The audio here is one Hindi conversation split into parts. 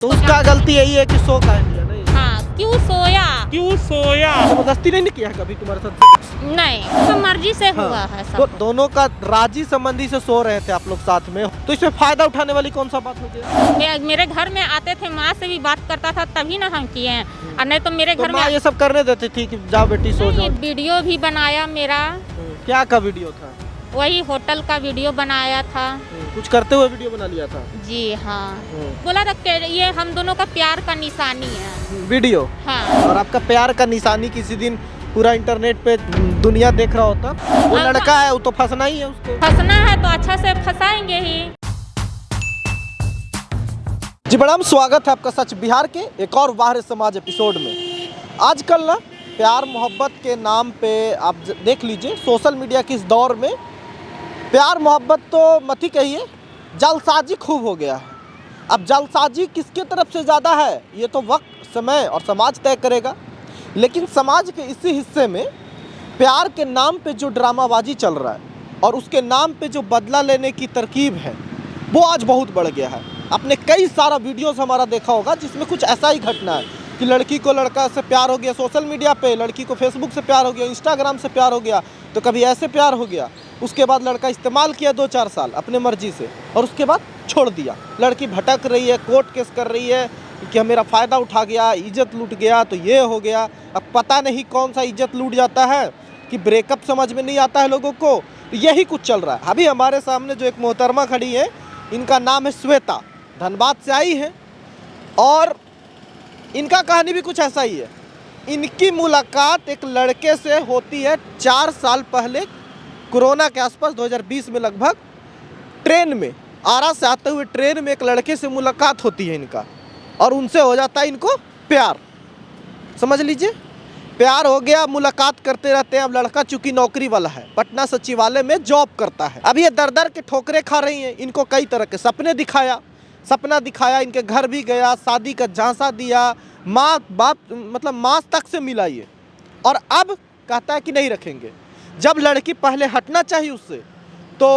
तो उसका गलती यही है कि सो का है नहीं। हाँ, क्यों सोया जबरदस्ती नहीं किया कभी तुम्हारे साथ? नहीं, तो मर्जी से हाँ। हुआ है तो सब। दोनों का राजी संबंधी से सो रहे थे आप लोग साथ में, तो इसमें फायदा उठाने वाली कौन सा बात हो गया? मेरे घर में आते थे, माँ से भी बात करता था तभी ना हम किए हैं, और नहीं तो मेरे तो घर में माँ ये सब करने देती थी कि जाओ बेटी सो जाओ? वीडियो भी बनाया मेरा, क्या का वीडियो था? वही होटल का वीडियो बनाया था। कुछ करते हुए वीडियो बना लिया था? जी हाँ, बोला था कि ये हम दोनों का प्यार का निशानी है वीडियो। हाँ। और आपका प्यार का निशानी किसी दिन पूरा इंटरनेट पे दुनिया देख रहा होता, वो लड़का है, वो तो फंसना ही है उसको। फंसना है तो अच्छा से फंसाएंगे ही। जी बड़ाम, स्वागत है आपका सच बिहार के एक और बाहर समाज एपिसोड में। आजकल ना प्यार मोहब्बत के नाम पे आप देख लीजिए, सोशल मीडिया के इस दौर में प्यार मोहब्बत तो मत ही कहिए, जालसाजी खूब हो गया है। अब जालसाजी किसके तरफ से ज़्यादा है ये तो वक्त, समय और समाज तय करेगा। लेकिन समाज के इसी हिस्से में प्यार के नाम पे जो ड्रामाबाजी चल रहा है और उसके नाम पे जो बदला लेने की तरकीब है, वो आज बहुत बढ़ गया है। आपने कई सारा वीडियोस हमारा देखा होगा जिसमें कुछ ऐसा ही घटना है कि लड़की को लड़का से प्यार हो गया सोशल मीडिया पे, लड़की को फेसबुक से प्यार हो गया, इंस्टाग्राम से प्यार हो गया, तो कभी ऐसे प्यार हो गया। उसके बाद लड़का इस्तेमाल किया 2-4 साल अपने मर्जी से और उसके बाद छोड़ दिया। लड़की भटक रही है, कोर्ट केस कर रही है कि मेरा फ़ायदा उठा गया, इज्जत लूट गया, तो ये हो गया। अब पता नहीं कौन सा इज्जत लूट जाता है कि ब्रेकअप समझ में नहीं आता है लोगों को। तो यही कुछ चल रहा है। अभी हमारे सामने जो एक मोहतरमा खड़ी है, इनका नाम है श्वेता, धनबाद से आई है और इनका कहानी भी कुछ ऐसा ही है। इनकी मुलाकात एक लड़के से होती है 4 साल पहले, कोरोना के आसपास 2020 में लगभग, ट्रेन में, आरा से आते हुए ट्रेन में एक लड़के से मुलाकात होती है इनका और उनसे हो जाता है इनको प्यार। समझ लीजिए, प्यार हो गया, मुलाकात करते रहते हैं। अब लड़का चूंकि नौकरी वाला है, पटना सचिवालय में जॉब करता है। अब ये दर दर के ठोकरे खा रही हैं। इनको कई तरह के सपना दिखाया, इनके घर भी गया, शादी का झांसा दिया, माँ बाप मतलब माँ तक से मिला ये, और अब कहता है कि नहीं रखेंगे। जब लड़की पहले हटना चाहिए उससे तो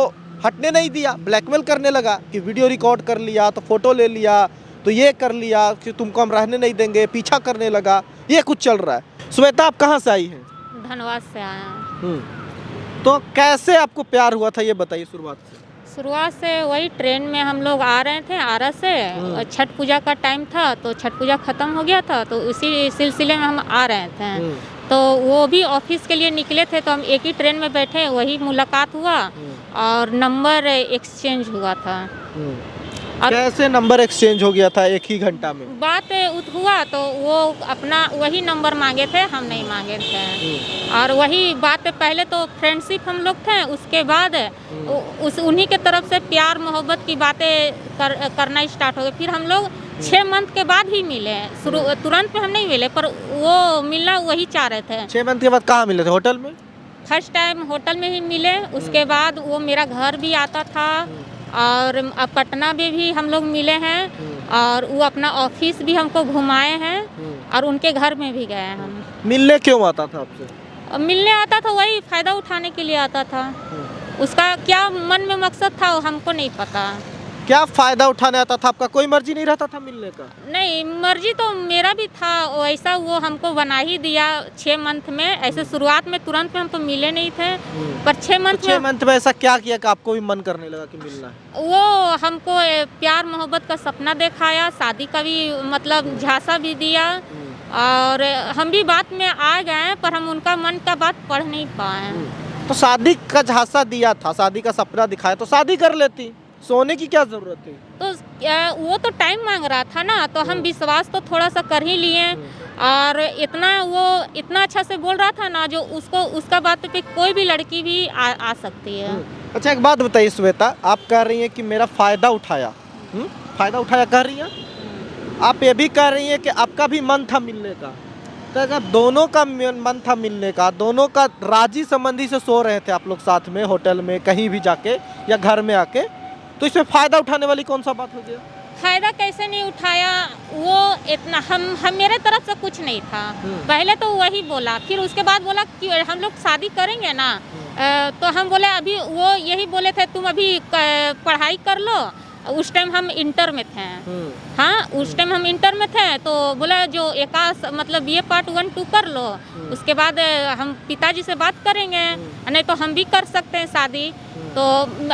हटने नहीं दिया, ब्लैकमेल करने लगा कि वीडियो रिकॉर्ड कर लिया तो फोटो ले लिया, तो ये कर लिया कि तुमको हम रहने नहीं देंगे, पीछा करने लगा। ये कुछ चल रहा है। श्वेता, आप कहाँ से आई हैं? धनबाद से आया। तो कैसे आपको प्यार हुआ था ये बताइए शुरुआत से वही ट्रेन में हम लोग आ रहे थे आरा से, छठ पूजा का टाइम था तो छठ पूजा ख़त्म हो गया था, तो उसी सिलसिले में हम आ रहे थे। तो वो भी ऑफिस के लिए निकले थे, तो हम एक ही ट्रेन में बैठे, वही मुलाकात हुआ और नंबर एक्सचेंज हुआ था। कैसे नंबर एक्सचेंज हो गया था एक ही घंटा में? बात हुआ तो वो अपना वही नंबर मांगे थे, हम नहीं मांगे थे। और वही बात पहले तो फ्रेंडशिप हम लोग थे, उसके बाद उन्हीं के तरफ से प्यार मोहब्बत की बातें करना स्टार्ट हो गए। फिर हम लोग 6 मंथ के बाद ही मिले, तुरंत में हम नहीं मिले, पर वो मिलना वही चाह रहे थे। 6 मंथ के बाद कहाँ मिले थे? होटल में? फर्स्ट टाइम होटल में ही मिले, उसके बाद वो मेरा घर भी आता था और पटना में भी हम लोग मिले हैं और वो अपना ऑफिस भी हमको घुमाए हैं और उनके घर में भी गए हम। मिलने क्यों आता था आपसे? मिलने आता था, वही फ़ायदा उठाने के लिए आता था। उसका क्या मन में मकसद था वो हमको नहीं पता। क्या फ़ायदा उठाने आता था? आपका कोई मर्जी नहीं रहता था मिलने का? नहीं, मर्जी तो मेरा भी था, वैसा वो हमको बना ही दिया 6 मंथ में। ऐसे शुरुआत में तुरंत में हम तो मिले नहीं थे, पर 6 मंथ में ऐसा क्या किया कि आपको भी मन करने लगा कि मिलना है? वो हमको प्यार मोहब्बत का सपना दिखाया, शादी का भी मतलब झांसा भी दिया और हम भी बात में आ गए, पर हम उनका मन का बात पढ़ नहीं पाए। तो शादी का झांसा दिया था, शादी का सपना दिखाया, तो शादी कर लेती, सोने की क्या जरूरत थी? तो वो तो टाइम मांग रहा था ना, तो हम विश्वास तो थोड़ा सा कर ही लिए और इतना अच्छा से बोल रहा था ना, जो उसका बात पे कोई भी लड़की भी आ सकती है। अच्छा, एक बात बताइए श्वेता, आप कह रही हैं कि मेरा फ़ायदा उठाया, फ़ायदा उठाया कह रही हैं। आप ये भी कह रही हैं कि आपका भी मन था मिलने का। तो अगर दोनों का मन था मिलने का, दोनों का राजी संबंधी से सो रहे थे आप लोग साथ में, होटल में, कहीं भी जाके या घर में आके, तो इसमें फ़ायदा उठाने वाली कौन सा बात हो गया? फ़ायदा कैसे नहीं उठाया, वो इतना हम मेरे तरफ से कुछ नहीं था। पहले तो वही बोला, फिर उसके बाद बोला कि हम लोग शादी करेंगे ना, तो हम बोले अभी, वो यही बोले थे तुम अभी पढ़ाई कर लो उस टाइम हम इंटर में थे। हाँ, उस टाइम हम इंटर में थे, तो बोला जो मतलब ये पार्ट 1 2 कर लो, उसके बाद हम पिताजी से बात करेंगे, नहीं तो हम भी कर सकते हैं शादी। तो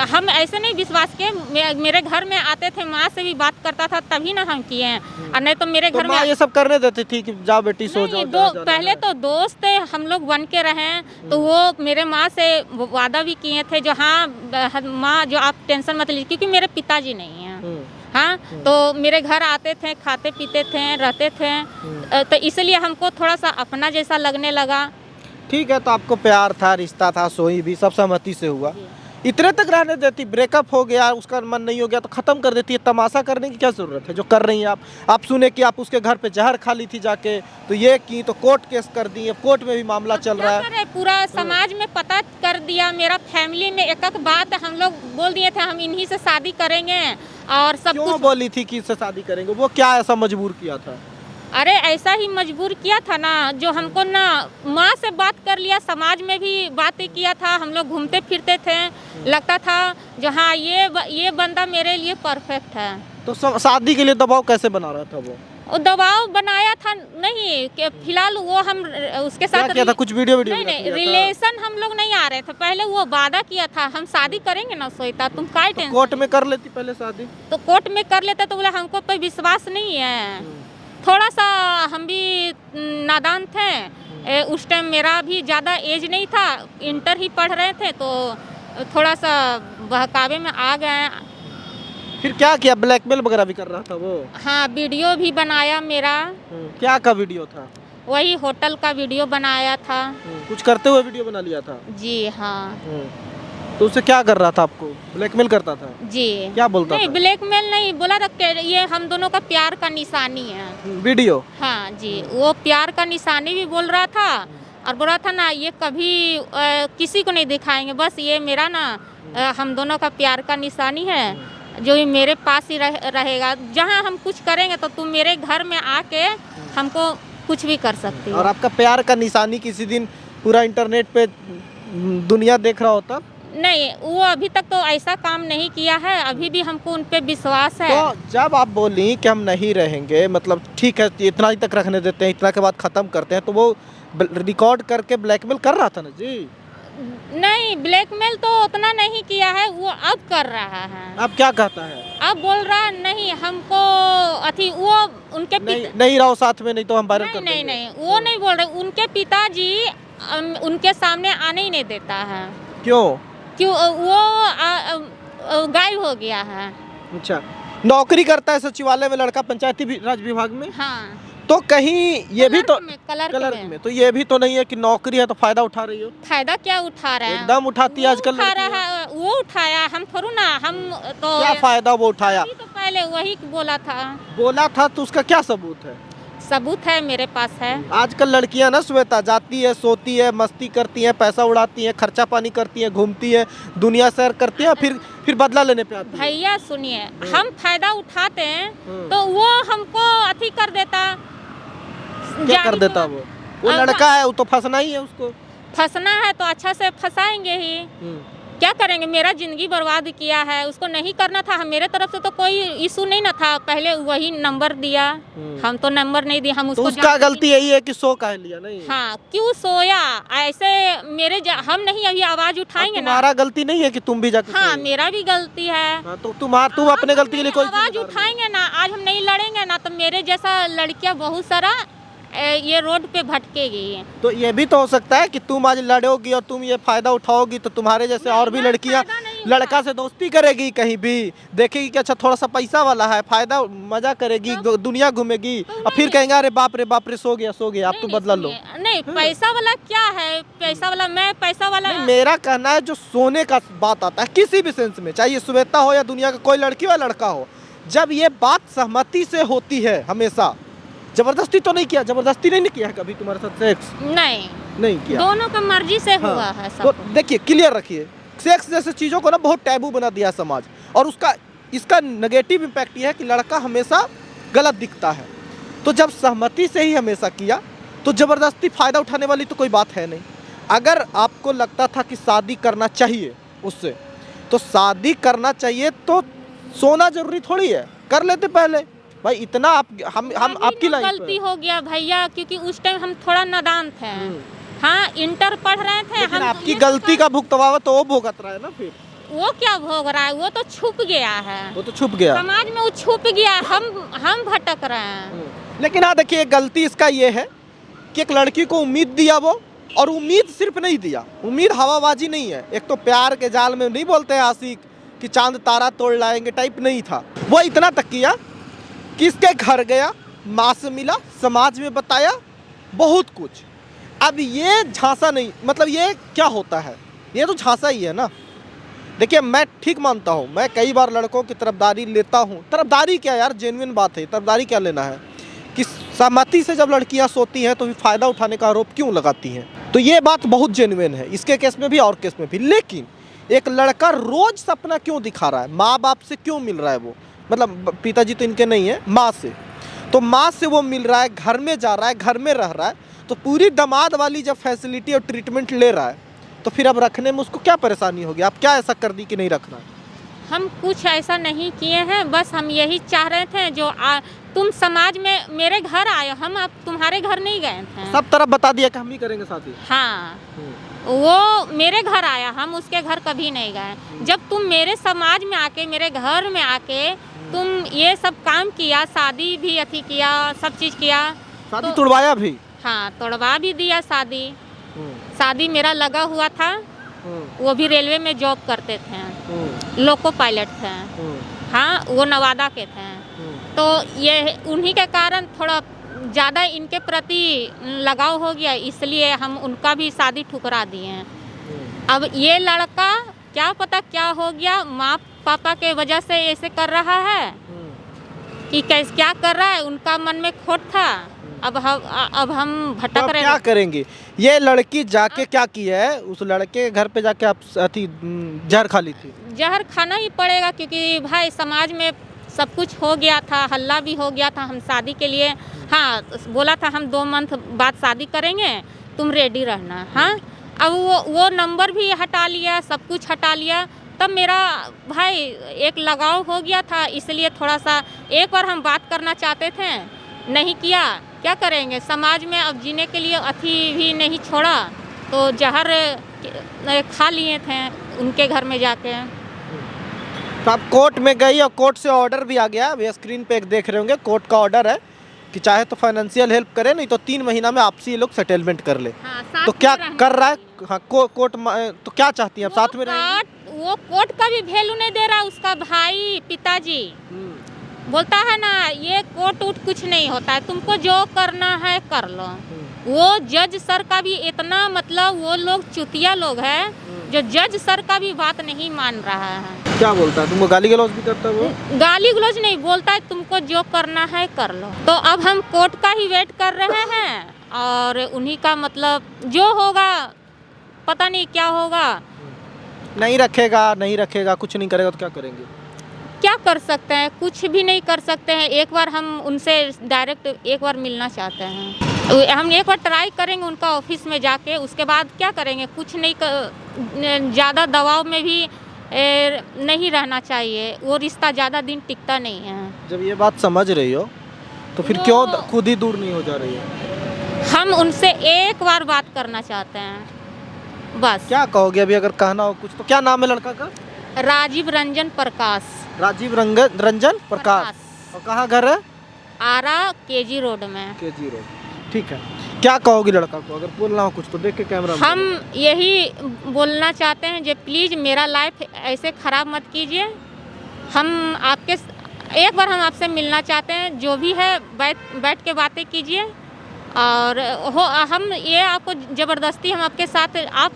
हम ऐसे नहीं विश्वास किए, मेरे घर में आते थे, माँ से भी बात करता था, तभी ना हम किए। और नहीं तो मेरे घर में ये सब करने देती थी कि जाओ बेटी सो जाओ। पहले तो दोस्त हम लोग बन के रहे, तो वो मेरे माँ से वादा भी किए थे जो हाँ माँ जो आप टेंशन मत लीजिए, क्योंकि मेरे पिताजी नहीं हैं। हाँ, तो मेरे घर आते थे, खाते पीते थे, रहते थे, तो इसलिए हमको थोड़ा सा अपना जैसा लगने लगा। ठीक है, तो आपको प्यार था, रिश्ता था, सोई भी सब सहमति से हुआ। इतने तक रहने देती, ब्रेकअप हो गया, उसका मन नहीं हो गया तो खत्म कर देती है। तमाशा करने की क्या जरूरत है जो कर रही हैं आप सुने कि आप उसके घर पे जहर खा ली थी जाके, तो ये की तो कोर्ट केस कर दी है, कोर्ट में भी मामला चल रहा है। पूरा समाज में पता कर दिया, मेरा फैमिली में एक बात हम लोग बोल दिए थे, हम इन्हीं से शादी करेंगे और सब क्यों कुछ। बोली थी कि इससे शादी करेंगे? वो क्या ऐसा मजबूर किया था? अरे ऐसा ही मजबूर किया था ना, जो हमको ना माँ से बात कर लिया, समाज में भी बातें किया था, हम लोग घूमते फिरते थे, लगता था जो हाँ ये बंदा मेरे लिए परफेक्ट है। तो शादी के लिए दबाव कैसे बना रहा था वो? दबाव बनाया था नहीं कि फिलहाल वो हम उसके साथ क्या था, कुछ वीडियो नहीं रिलेशन हम लोग नहीं आ रहे थे। पहले वो वादा किया था हम शादी करेंगे ना श्वेता, तुम काय टेंशन। कोर्ट में कर लेती पहले शादी? तो कोर्ट में कर लेते तो बोले हमको पे विश्वास नहीं है। थोड़ा सा हम भी नादान थे, उस टाइम मेरा भी ज़्यादा एज नहीं था, इंटर ही पढ़ रहे थे, तो थोड़ा सा बहकावे में आ गए। फिर क्या किया? ब्लैकमेल वगैरह भी कर रहा था वो? हाँ, वीडियो भी बनाया मेरा। क्या का वीडियो था? वही होटल का वीडियो बनाया था। कुछ करते हुए वीडियो बना लिया था? जी हाँ। तो उससे क्या कर रहा था? आपको ब्लैकमेल करता था? जी। क्या बोलता नहीं, था? ब्लैकमेल नहीं, बोला था कि ये हम दोनों का प्यार का निशानी है। वीडियो? हाँ जी, वो प्यार का निशानी भी बोल रहा था, और बोला था ना ये कभी किसी को नहीं दिखाएंगे, बस ये मेरा ना हम दोनों का प्यार का निशानी है, जो ये मेरे पास ही रहेगा। जहाँ हम कुछ करेंगे तो तुम मेरे घर में आके हमको कुछ भी कर सकती हो। और आपका प्यार का निशानी किसी दिन पूरा इंटरनेट पे दुनिया देख रहा होता? नहीं, वो अभी तक तो ऐसा काम नहीं किया है, अभी भी हमको उन पे विश्वास है। तो जब आप बोली कि हम नहीं रहेंगे, मतलब ठीक है इतना ही तक रखने देते हैं, इतना के बाद खत्म करते हैं, तो वो रिकॉर्ड करके ब्लैकमेल कर रहा था ना जी? नहीं, ब्लैकमेल तो उतना नहीं किया है, वो अब कर रहा है। अब क्या कहता है? अब बोल रहा नहीं हमको अथी, वो उनके नहीं रहो साथ में, नहीं तो हम वायरल कर देंगे। नहीं, वो नहीं बोल रहे, उनके पिताजी उनके सामने आने ही नहीं देता है। क्यों? वो गायब हो गया है। अच्छा, नौकरी करता है सचिवालय में, लड़का पंचायती राज विभाग में। हाँ। तो कहीं ये भी तो कलर में तो ये भी तो नहीं है कि नौकरी है तो फायदा उठा रही हो? फायदा क्या उठा रहा है? एकदम उठाती है आजकल। उठा रहा है, वो उठाया, हम थोड़ा ना, हम तो क्या फायदा वो उठाया? तो पहले वही बोला था तो उसका क्या सबूत है? सबूत है, मेरे पास है। आजकल लड़कियां ना श्वेता जाती है, सोती है, मस्ती करती हैं, पैसा उड़ाती हैं, खर्चा पानी करती हैं, घूमती हैं, दुनिया सैर करती हैं, फिर बदला लेने पे आती हैं। भैया सुनिए, हम फायदा उठाते हैं तो वो हमको अथी कर देता। क्या कर देता वो लड़का है, वो तो फंसना ही है उसको। फंसना है तो अच्छा से फंसाएंगे ही। क्या करेंगे? मेरा जिंदगी बर्बाद किया है, उसको नहीं करना था। मेरे तरफ से तो कोई इशू नहीं ना था, पहले वही नंबर दिया, हम तो नंबर नहीं दिया। हम उसको, तो उसका गलती यही है कि सो का लिया नहीं? हाँ, क्यों सोया ऐसे? हम नहीं अभी आवाज उठाएंगे ना। तुम्हारा गलती नहीं है कि तुम भी जाके? हाँ, मेरा भी गलती है। तो तुम अपने गलती के लिए कोई आवाज उठाएंगे ना, आज हम नहीं लड़ेंगे ना, तो मेरे जैसा लड़कियां बहुत सारा ये रोड पे भटकेगी। तो ये भी तो हो सकता है कि तुम आज लड़ोगी और तुम ये फायदा उठाओगी, तो तुम्हारे जैसे और भी लड़कियां लड़का से दोस्ती करेगी, कहीं भी देखेगी कि अच्छा थोड़ा सा पैसा वाला है, फायदा मजा करेगी, दुनिया घूमेगी, और फिर कहेंगे अरे बाप रे सो गया, आप तो बदला लो। नहीं, पैसा वाला क्या है? पैसा वाला, मैं पैसा वाला नहीं, मेरा कहना है जो सोने का बात आता है किसी भी सेंस में, चाहे श्वेता हो या दुनिया का कोई लड़की या लड़का हो, जब ये बात सहमति से होती है, हमेशा जबरदस्ती तो नहीं किया, जबरदस्ती नहीं किया कभी तुम्हारे साथ सेक्स? नहीं किया, दोनों का मर्जी से हुआ है सब। तो देखिए, क्लियर रखिए, सेक्स जैसे चीजों को ना बहुत टैबू बना दिया समाज, और इसका नेगेटिव इम्पैक्ट ये है कि लड़का हमेशा गलत दिखता है। तो जब सहमति से ही हमेशा किया, तो जबरदस्ती फायदा उठाने वाली तो कोई बात है नहीं। अगर आपको लगता था कि शादी करना चाहिए उससे, तो शादी करना चाहिए, तो सोना जरूरी थोड़ी है, कर लेते पहले भाई। इतना आप हम आपकी लाइन गलती हो गया भैया, क्योंकि उस टाइम हम थोड़ा नादान थे। हाँ, इंटर पढ़ रहे थे लेकिन हम। आपकी गलती का भुगतावा तो वो भुगत रहा है ना फिर। वो क्या भोग रहा है, वो तो छुप गया है, वो तो छुप गया समाज में, वो छुप गया। हम भटक रहे हैं। लेकिन हाँ देखिए, गलती इसका ये है कि एक लड़की को उम्मीद दिया वो, और उम्मीद सिर्फ नहीं दिया, उम्मीद हवाबाजी नहीं है। एक तो प्यार के जाल में नहीं बोलते हैं आशिक कि चांद तारा तोड़ लाएंगे टाइप नहीं था वो। इतना तक किया कि इसके घर गया, माँ से मिला, समाज में बताया बहुत कुछ। अब ये झांसा नहीं, मतलब ये क्या होता है, ये तो झांसा ही है ना। देखिए मैं ठीक मानता हूँ, मैं कई बार लड़कों की तरफदारी लेता हूँ। तरफदारी क्या यार, जेन्युइन बात है, तरफदारी क्या लेना है कि सहमति से जब लड़कियाँ सोती हैं तो फिर फ़ायदा उठाने का आरोप क्यों लगाती हैं। तो ये बात बहुत जेन्युइन है, इसके केस में भी और केस में भी। लेकिन एक लड़का रोज़ सपना क्यों दिखा रहा है, माँ बाप से क्यों मिल रहा है वो, मतलब पिताजी तो इनके नहीं है, माँ से। तो माँ से वो मिल रहा है, घर में जा रहा है, घर में रह रहा है, तो पूरी दामाद वाली जब फैसिलिटी और ट्रीटमेंट ले रहा है तो फिर अब रखने में उसको क्या परेशानी होगी। आप क्या ऐसा कर दी कि नहीं रखना। हम कुछ ऐसा नहीं किए हैं, बस हम यही चाह रहे थे जो तुम समाज में मेरे घर आए, हम अब तुम्हारे घर नहीं गए थे। सब तरफ बता दिया कि हम ही करेंगे शादी। हाँ, वो मेरे घर आया, हम उसके घर कभी नहीं गए। जब तुम मेरे समाज में आके, मेरे घर में आके तुम ये सब काम किया, शादी भी अथी किया, सब चीज़ किया, शादी तुड़वाया भी। हाँ, तोड़वा भी दिया शादी। शादी मेरा लगा हुआ था, वो भी रेलवे में जॉब करते थे, लोको पायलट थे। हाँ, वो नवादा के थे। तो ये उन्हीं के कारण थोड़ा ज़्यादा इनके प्रति लगाव हो गया, इसलिए हम उनका भी शादी ठुकरा दिए। अब ये लड़का क्या पता क्या हो गया, माँ पापा के वजह से ऐसे कर रहा है कि कैसे क्या कर रहा है, उनका मन में खोट था। अब हम भटक रहे। क्या करेंगे। ये लड़की जाके क्या किया है, उस लड़के के घर पे जाके आप अथी जहर खा ली थी। जहर खाना ही पड़ेगा, क्योंकि भाई समाज में सब कुछ हो गया था, हल्ला भी हो गया था। हम शादी के लिए, हाँ, बोला था हम 2 मंथ बाद शादी करेंगे, तुम रेडी रहना। हाँ, अब वो नंबर भी हटा लिया, सब कुछ हटा लिया। तब मेरा भाई एक लगाव हो गया था, इसलिए थोड़ा सा एक बार हम बात करना चाहते थे, नहीं किया। क्या करेंगे, समाज में अब जीने के लिए अथी भी नहीं छोड़ा, तो जहर खा लिए थे उनके घर में जाके। तो आप कोर्ट में गई और कोर्ट से ऑर्डर भी आ गया, वे स्क्रीन पे एक देख रहे होंगे, कोर्ट का ऑर्डर है कि चाहे तो फाइनेंशियल हेल्प करे, नहीं तो 3 महीना में आपसी ये लोग सेटलमेंट कर ले। हाँ, तो क्या कर रहा है। हाँ, कोर्ट तो क्या चाहती हैं आप, साथ में रहेंगे। वो कोर्ट का भी वैल्यू नहीं दे रहा, उसका भाई पिताजी बोलता है ना, ये कोर्ट उठ कुछ नहीं होता है, तुमको जो करना है कर लो। वो जज सर का भी इतना, मतलब वो लोग चुतिया लोग हैं जो जज सर का भी बात नहीं मान रहा है। क्या बोलता है, तुमको गाली गलौज भी करता है वो। गाली गलौज नहीं बोलता है, तुमको जो करना है कर लो। तो अब हम कोर्ट का ही वेट कर रहे हैं, और उन्हीं का मतलब जो होगा, पता नहीं क्या होगा। नहीं रखेगा, कुछ नहीं करेगा तो क्या करेंगे। क्या कर सकते हैं, कुछ भी नहीं कर सकते हैं। एक बार हम उनसे डायरेक्ट एक बार मिलना चाहते हैं, हम एक बार ट्राई करेंगे उनका ऑफिस में जाके, उसके बाद क्या करेंगे, कुछ नहीं ज़्यादा दबाव में भी नहीं रहना चाहिए, वो रिश्ता ज़्यादा दिन टिकता नहीं है। जब ये बात समझ रही हो तो फिर क्यों खुद ही दूर नहीं हो जा रही है। हम उनसे एक बार बात करना चाहते हैं, बस। क्या कहोगे अभी, अगर कहना हो कुछ तो। क्या नाम है लड़का का। राजीव रंजन प्रकाश। राजीव रंजन प्रकाश। और कहाँ घर है। आरा केजी रोड में। केजी रोड, ठीक है। क्या कहोगी लड़का को, अगर बोलना हो कुछ तो देख के कैमरा में। हम यही बोलना चाहते हैं जो प्लीज़ मेरा लाइफ ऐसे ख़राब मत कीजिए। हम आपके एक बार हम आपसे मिलना चाहते हैं, जो भी है बैठ के बातें कीजिए। और हम ये आपको ज़बरदस्ती हम आपके साथ आप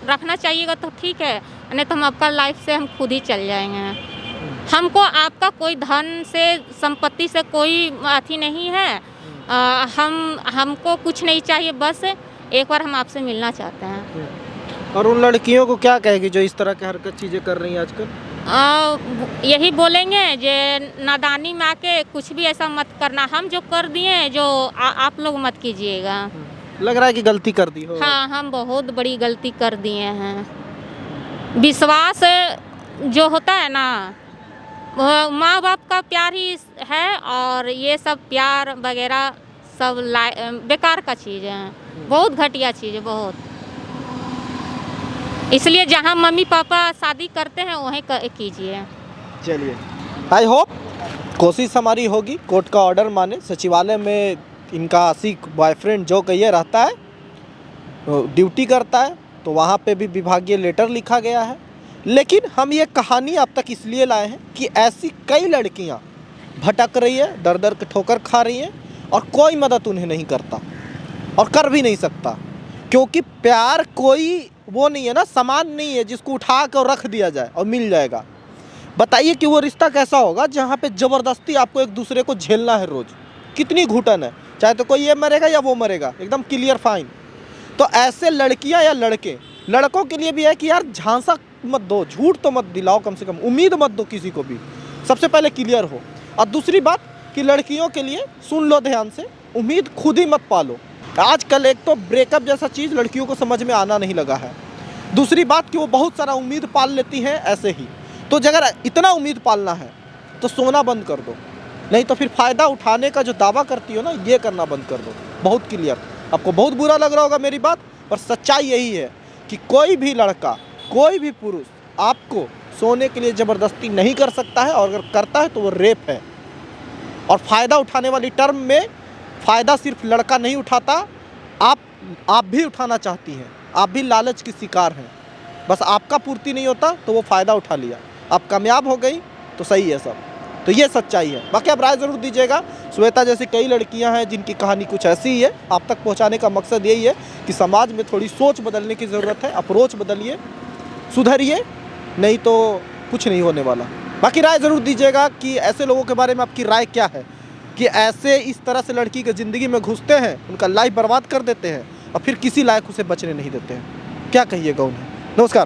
रखना चाहिएगा तो ठीक है, नहीं तो हम आपका लाइफ से हम खुद ही चल जाएंगे। हमको आपका कोई धन से, संपत्ति से कोई अथी नहीं है। हमको कुछ नहीं चाहिए, बस एक बार हम आपसे मिलना चाहते हैं। और उन लड़कियों को क्या कहेगी जो इस तरह की हरकत चीज़ें कर रही हैं आजकल। यही बोलेंगे जे नादानी में आके कुछ भी ऐसा मत करना, हम जो कर दिए जो आप लोग मत कीजिएगा। लग रहा है कि गलती कर दी हो। हाँ, हम बहुत बड़ी गलती कर दिए हैं। विश्वास जो होता है ना, माँ बाप का प्यार ही है, और ये सब प्यार वगैरह सब बेकार का चीज़ है, बहुत घटिया चीज़ है, बहुत। इसलिए जहाँ मम्मी पापा शादी करते हैं वहीं कीजिए। चलिए, आई होप कोशिश हमारी होगी कोर्ट का ऑर्डर माने। सचिवालय में इनका आशिक बॉयफ्रेंड जो कहिए रहता है, ड्यूटी करता है, तो वहाँ पे भी विभागीय लेटर लिखा गया है। लेकिन हम ये कहानी अब तक इसलिए लाए हैं कि ऐसी कई लड़कियाँ भटक रही है, दर दर के ठोकर खा रही हैं, और कोई मदद उन्हें नहीं करता और कर भी नहीं सकता, क्योंकि प्यार कोई वो नहीं है ना, सामान नहीं है जिसको उठा कर रख दिया जाए और मिल जाएगा। बताइए कि वो रिश्ता कैसा होगा जहाँ पे ज़बरदस्ती आपको एक दूसरे को झेलना है रोज़, कितनी घुटन है, चाहे तो कोई ये मरेगा या वो मरेगा, एकदम क्लियर फाइन। तो ऐसे लड़कियां या लड़के, लड़कों के लिए भी है कि यार झांसा मत दो, झूठ तो मत दिलाओ, कम से कम उम्मीद मत दो किसी को भी, सबसे पहले क्लियर हो। और दूसरी बात कि लड़कियों के लिए सुन लो ध्यान से, उम्मीद खुद ही मत पालो। आजकल एक तो ब्रेकअप जैसा चीज़ लड़कियों को समझ में आना नहीं लगा है, दूसरी बात कि वो बहुत सारा उम्मीद पाल लेती हैं ऐसे ही। तो अगर इतना उम्मीद पालना है तो सोना बंद कर दो, नहीं तो फिर फ़ायदा उठाने का जो दावा करती हो ना, ये करना बंद कर दो। बहुत क्लियर, आपको बहुत बुरा लग रहा होगा मेरी बात, पर सच्चाई यही है कि कोई भी लड़का, कोई भी पुरुष आपको सोने के लिए ज़बरदस्ती नहीं कर सकता है, और अगर करता है तो वो रेप है। और फ़ायदा उठाने वाली टर्म में फ़ायदा सिर्फ लड़का नहीं उठाता, आप भी उठाना चाहती हैं, आप भी लालच की शिकार हैं, बस आपका पूर्ति नहीं होता तो वो फ़ायदा उठा लिया, आप कामयाब हो गई तो सही है सब। तो ये सच्चाई है। बाकी आप राय ज़रूर दीजिएगा। श्वेता जैसी कई लड़कियां हैं जिनकी कहानी कुछ ऐसी ही है। आप तक पहुंचाने का मकसद यही है कि समाज में थोड़ी सोच बदलने की ज़रूरत है, अप्रोच बदलिए, सुधरिए, नहीं तो कुछ नहीं होने वाला। बाकी राय ज़रूर दीजिएगा कि ऐसे लोगों के बारे में आपकी राय क्या है, कि ऐसे इस तरह से लड़की के ज़िंदगी में घुसते हैं, उनका लाइफ बर्बाद कर देते हैं और फिर किसी लायक उसे बचने नहीं देते हैं। क्या कहिएगा उन्हें। नमस्कार।